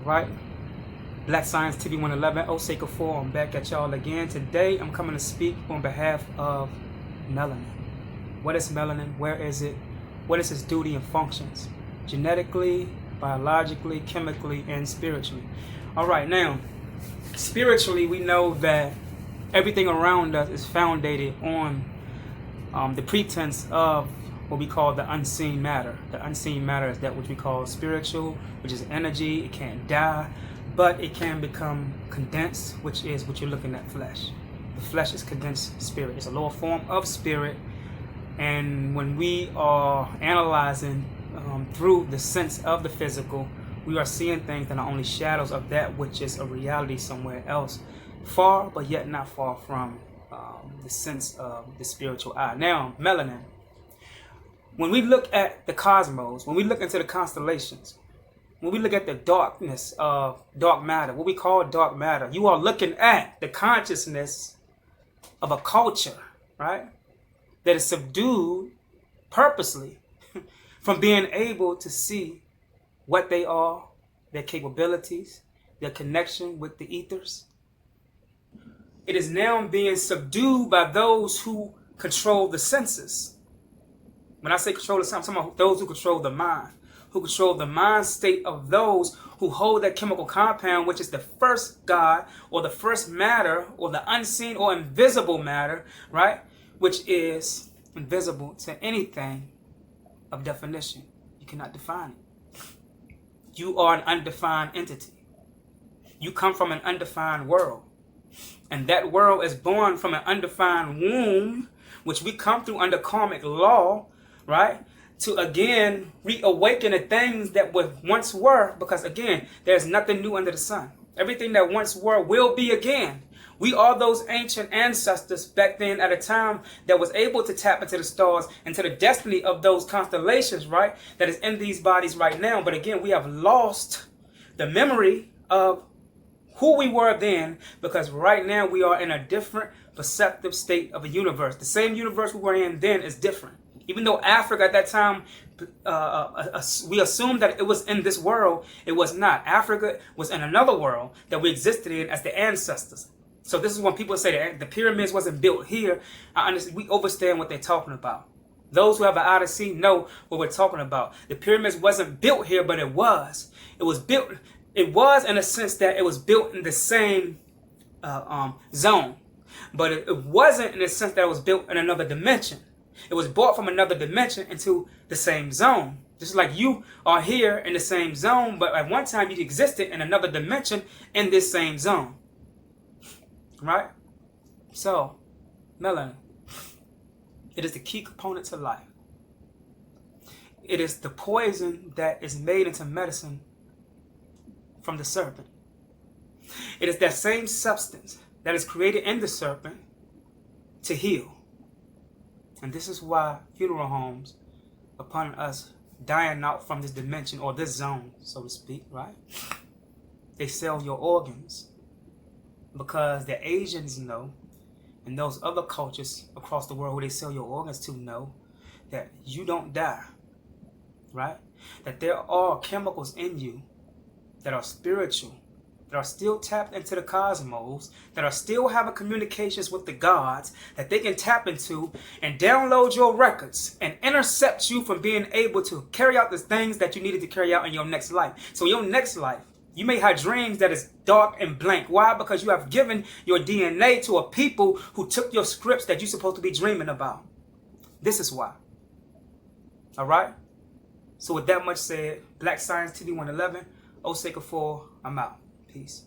Right? Black Science TV 111, Osei Kufuor. I'm back at y'all again. Today I'm coming to speak on behalf of melanin. What is melanin? Where is it? What is its duty and functions? Genetically, biologically, chemically, and spiritually. Alright, now, spiritually we know that everything around us is founded on the pretense of what we call the unseen matter. The unseen matter is that which we call spiritual, which is energy. It can't die, but it can become condensed, which is what you're looking at, flesh. The flesh is condensed spirit. It's a lower form of spirit, and when we are analyzing through the sense of the physical, we are seeing things that are only shadows of that which is a reality somewhere else, far but yet not far from the sense of the spiritual eye. Now, melanin. When we look at the cosmos, when we look into the constellations, when we look at the darkness of dark matter, what we call dark matter, you are looking at the consciousness of a culture, right? That is subdued purposely from being able to see what they are, their capabilities, their connection with the ethers. It is now being subdued by those who control the senses. When I say control the senses, I'm talking about those who control the mind state of those who hold that chemical compound, which is the first God, or the first matter, or the unseen or invisible matter, right? Which is invisible to anything of definition. You cannot define it. You are an undefined entity. You come from an undefined world. And that world is born from an undefined womb, which we come through under karmic law, right? To again reawaken the things that once were, because again, there's nothing new under the sun. Everything that once were will be again. We are those ancient ancestors back then at a time that was able to tap into the stars, into the destiny of those constellations, right? That is in these bodies right now. But again, we have lost the memory of who we were then, because right now we are in a different perceptive state of a universe. The same universe we were in then is different. Even though Africa at that time, we assumed that it was in this world, it was not. Africa was in another world that we existed in as the ancestors. So this is when people say that the pyramids wasn't built here. We understand what they're talking about. Those who have an eye to see know what we're talking about. The pyramids wasn't built here, but it was. It was built. It was in a sense that it was built in the same zone, but it wasn't in the sense that it was built in another dimension. It was brought from another dimension into the same zone. Just like you are here in the same zone, but at one time you existed in another dimension in this same zone. Right? So, melanin. It is the key component to life. It is the poison that is made into medicine from the serpent. It is that same substance that is created in the serpent to heal. And this is why funeral homes, upon us dying out from this dimension or this zone, so to speak, right? They sell your organs because the Asians know, and those other cultures across the world who they sell your organs to know that you don't die, right? That there are chemicals in you that are spiritual, that are still tapped into the cosmos, that are still having communications with the gods, that they can tap into and download your records and intercept you from being able to carry out the things that you needed to carry out in your next life. So your next life, you may have dreams that is dark and blank. Why? Because you have given your DNA to a people who took your scripts that you're supposed to be dreaming about. This is why. All right? So with that much said, Black Science TV 111, Osei Kufuor, I'm out. Peace.